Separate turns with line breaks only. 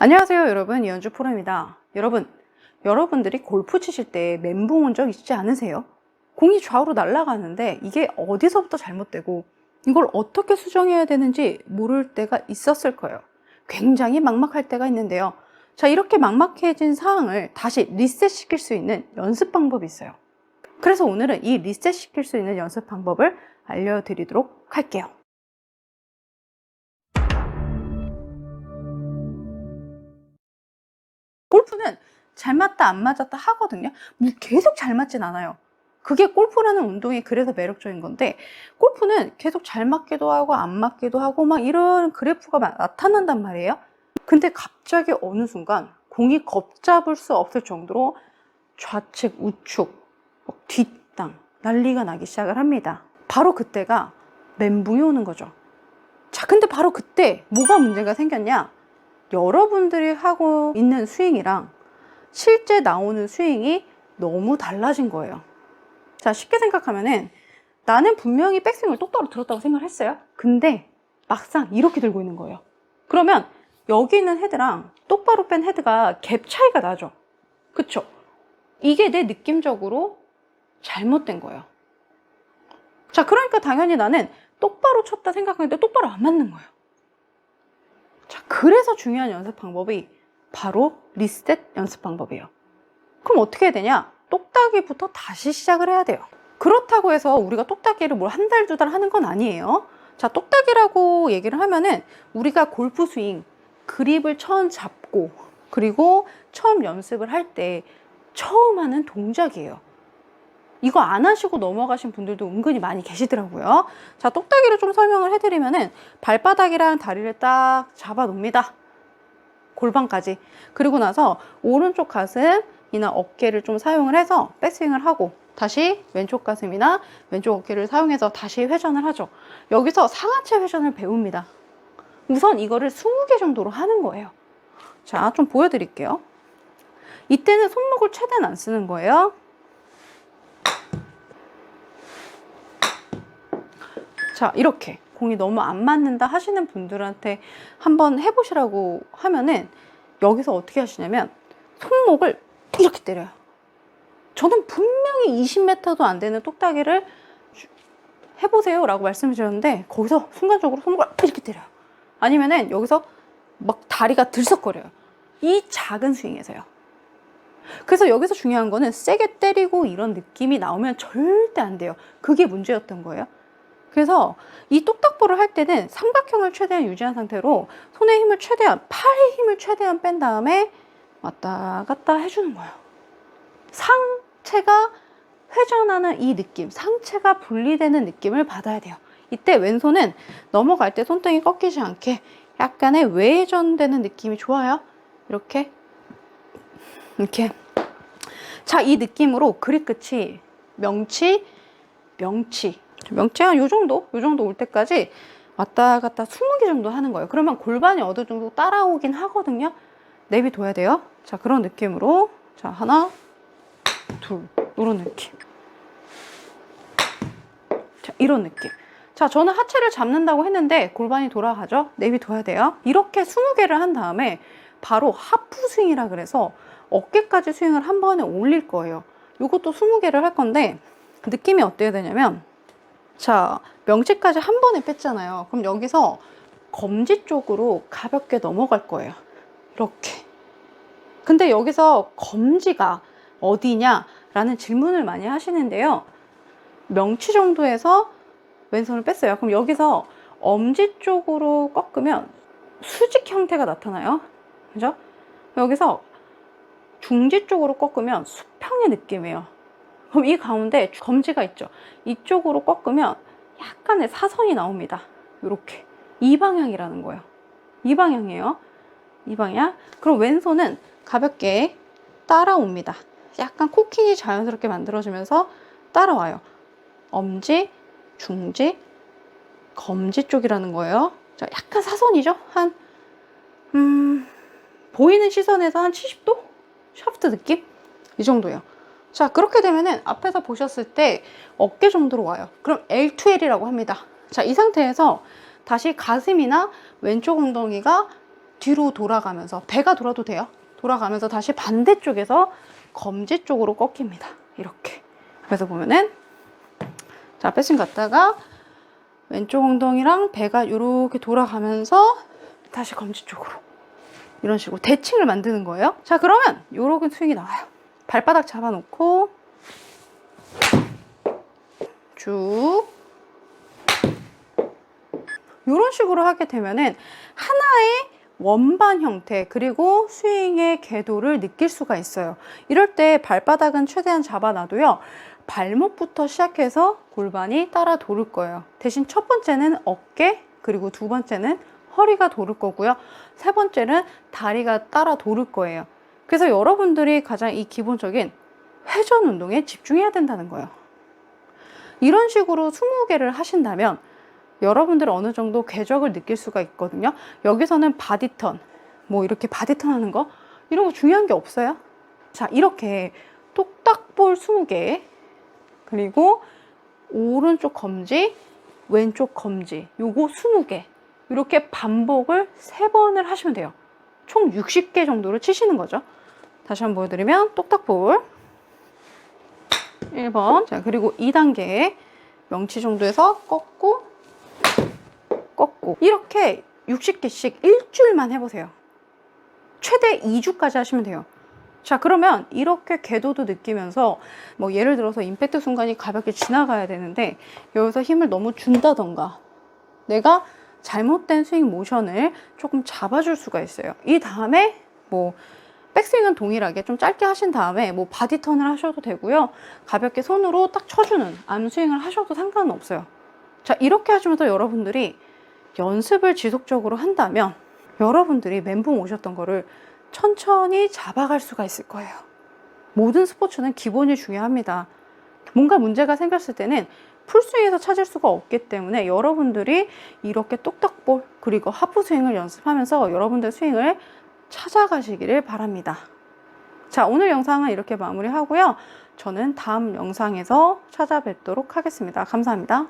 안녕하세요 여러분, 이현주 프로입니다. 여러분들이 골프 치실 때 멘붕 온 적 있지 않으세요? 공이 좌우로 날아가는데 이게 어디서부터 잘못되고 이걸 어떻게 수정해야 되는지 모를 때가 있었을 거예요. 굉장히 막막할 때가 있는데요. 자, 이렇게 막막해진 상황을 다시 리셋 시킬 수 있는 연습 방법이 있어요. 그래서 오늘은 이 리셋 시킬 수 있는 연습 방법을 알려드리도록 할게요. 골프는 잘 맞다 안 맞았다 하거든요. 계속 잘 맞진 않아요. 그게 골프라는 운동이 그래서 매력적인 건데, 골프는 계속 잘 맞기도 하고 안 맞기도 하고 막 이런 그래프가 나타난단 말이에요. 근데 갑자기 어느 순간 공이 걷잡을 수 없을 정도로 좌측 우측 뒷땅 난리가 나기 시작을 합니다. 바로 그때가 멘붕이 오는 거죠. 자, 근데 바로 그때 뭐가 문제가 생겼냐? 여러분들이 하고 있는 스윙이랑 실제 나오는 스윙이 너무 달라진 거예요. 자, 쉽게 생각하면은 나는 분명히 백스윙을 똑바로 들었다고 생각을 했어요. 근데 막상 이렇게 들고 있는 거예요. 그러면 여기 있는 헤드랑 똑바로 뺀 헤드가 갭 차이가 나죠. 그쵸? 이게 내 느낌적으로 잘못된 거예요. 자, 그러니까 당연히 나는 똑바로 쳤다 생각하는데 똑바로 안 맞는 거예요. 자, 그래서 중요한 연습 방법이 바로 리셋 연습 방법이에요. 그럼 어떻게 해야 되냐? 똑딱이부터 다시 시작을 해야 돼요. 그렇다고 해서 우리가 똑딱이를 뭘 한 달, 두 달 하는 건 아니에요. 자, 똑딱이라고 얘기를 하면은 우리가 골프 스윙, 그립을 처음 잡고 그리고 처음 연습을 할 때 처음 하는 동작이에요. 이거 안 하시고 넘어가신 분들도 은근히 많이 계시더라고요. 자, 똑딱이를 좀 설명을 해드리면은 발바닥이랑 다리를 딱 잡아 놓습니다. 골반까지. 그리고 나서 오른쪽 가슴이나 어깨를 좀 사용을 해서 백스윙을 하고 다시 왼쪽 가슴이나 왼쪽 어깨를 사용해서 다시 회전을 하죠. 여기서 상하체 회전을 배웁니다. 우선 이거를 20개 정도로 하는 거예요. 자, 좀 보여드릴게요. 이때는 손목을 최대한 안 쓰는 거예요. 자, 이렇게 공이 너무 안 맞는다 하시는 분들한테 한번 해보시라고 하면은 여기서 어떻게 하시냐면 손목을 이렇게 때려요. 저는 분명히 20m도 안 되는 똑딱이를 해보세요 라고 말씀을 드렸는데 거기서 순간적으로 손목을 이렇게 때려요. 아니면은 여기서 막 다리가 들썩거려요. 이 작은 스윙에서요. 그래서 여기서 중요한 거는 세게 때리고 이런 느낌이 나오면 절대 안 돼요. 그게 문제였던 거예요. 그래서 이 똑딱볼을 할 때는 삼각형을 최대한 유지한 상태로 손의 힘을 최대한, 팔의 힘을 최대한 뺀 다음에 왔다 갔다 해주는 거예요. 상체가 회전하는 이 느낌, 상체가 분리되는 느낌을 받아야 돼요. 이때 왼손은 넘어갈 때 손등이 꺾이지 않게 약간의 외전되는 느낌이 좋아요. 이렇게 자, 이 느낌으로 그립 끝이 명치 한 요 정도 올 때까지 왔다 갔다 20개 정도 하는 거예요. 그러면 골반이 어느 정도 따라오긴 하거든요. 내비둬야 돼요. 자, 그런 느낌으로 자, 하나, 둘, 이런 느낌. 자, 이런 느낌. 자, 저는 하체를 잡는다고 했는데 골반이 돌아가죠. 내비둬야 돼요. 이렇게 20개를 한 다음에 바로 하프 스윙이라 그래서 어깨까지 스윙을 한 번에 올릴 거예요. 이것도 20개를 할 건데 느낌이 어때야 되냐면, 자, 명치까지 한 번에 뺐잖아요. 그럼 여기서 검지 쪽으로 가볍게 넘어갈 거예요. 이렇게. 근데 여기서 검지가 어디냐라는 질문을 많이 하시는데요. 명치 정도에서 왼손을 뺐어요. 그럼 여기서 엄지 쪽으로 꺾으면 수직 형태가 나타나요. 그죠? 여기서 중지 쪽으로 꺾으면 수평의 느낌이에요. 그럼 이 가운데 검지가 있죠. 이쪽으로 꺾으면 약간의 사선이 나옵니다. 이렇게. 이 방향이라는 거예요. 이 방향이에요. 이 방향. 그럼 왼손은 가볍게 따라옵니다. 약간 코킹이 자연스럽게 만들어지면서 따라와요. 엄지, 중지, 검지 쪽이라는 거예요. 자, 약간 사선이죠. 보이는 시선에서 한 70도? 샤프트 느낌? 이 정도예요. 자, 그렇게 되면은 앞에서 보셨을 때 어깨 정도로 와요. 그럼 L2L이라고 합니다. 자, 이 상태에서 다시 가슴이나 왼쪽 엉덩이가 뒤로 돌아가면서, 배가 돌아도 돼요. 돌아가면서 다시 반대쪽에서 검지 쪽으로 꺾입니다. 이렇게. 그래서 보면은, 자, 패싱 갔다가 왼쪽 엉덩이랑 배가 이렇게 돌아가면서 다시 검지 쪽으로. 이런 식으로 대칭을 만드는 거예요. 자, 그러면 요렇게 스윙이 나와요. 발바닥 잡아놓고 쭉 이런 식으로 하게 되면은 하나의 원반 형태, 그리고 스윙의 궤도를 느낄 수가 있어요. 이럴 때 발바닥은 최대한 잡아놔도요, 발목부터 시작해서 골반이 따라 도를 거예요. 대신 첫 번째는 어깨, 그리고 두 번째는 허리가 도를 거고요. 세 번째는 다리가 따라 도를 거예요. 그래서 여러분들이 가장 이 기본적인 회전 운동에 집중해야 된다는 거예요. 이런 식으로 20개를 하신다면 여러분들은 어느 정도 궤적을 느낄 수가 있거든요. 여기서는 바디턴, 뭐 이렇게 바디턴 하는 거, 이런 거 중요한 게 없어요. 자, 이렇게 똑딱볼 20개, 그리고 오른쪽 검지, 왼쪽 검지, 요거 20개, 이렇게 반복을 3번을 하시면 돼요. 총 60개 정도를 치시는 거죠. 다시 한번 보여드리면, 똑딱볼 1번, 자, 그리고 2단계 명치 정도에서 꺾고 꺾고, 이렇게 60개씩 일주일만 해보세요. 최대 2주까지 하시면 돼요. 자, 그러면 이렇게 궤도도 느끼면서, 뭐 예를 들어서 임팩트 순간이 가볍게 지나가야 되는데 여기서 힘을 너무 준다던가, 내가 잘못된 스윙 모션을 조금 잡아줄 수가 있어요. 이 다음에 뭐 백스윙은 동일하게 좀 짧게 하신 다음에 뭐 바디턴을 하셔도 되고요, 가볍게 손으로 딱 쳐주는 암스윙을 하셔도 상관은 없어요. 자, 이렇게 하시면서 여러분들이 연습을 지속적으로 한다면 여러분들이 멘붕 오셨던 거를 천천히 잡아갈 수가 있을 거예요. 모든 스포츠는 기본이 중요합니다. 뭔가 문제가 생겼을 때는 풀스윙에서 찾을 수가 없기 때문에 여러분들이 이렇게 똑딱볼, 그리고 하프스윙을 연습하면서 여러분들 스윙을 찾아가시기를 바랍니다. 자, 오늘 영상은 이렇게 마무리하고요. 저는 다음 영상에서 찾아뵙도록 하겠습니다. 감사합니다.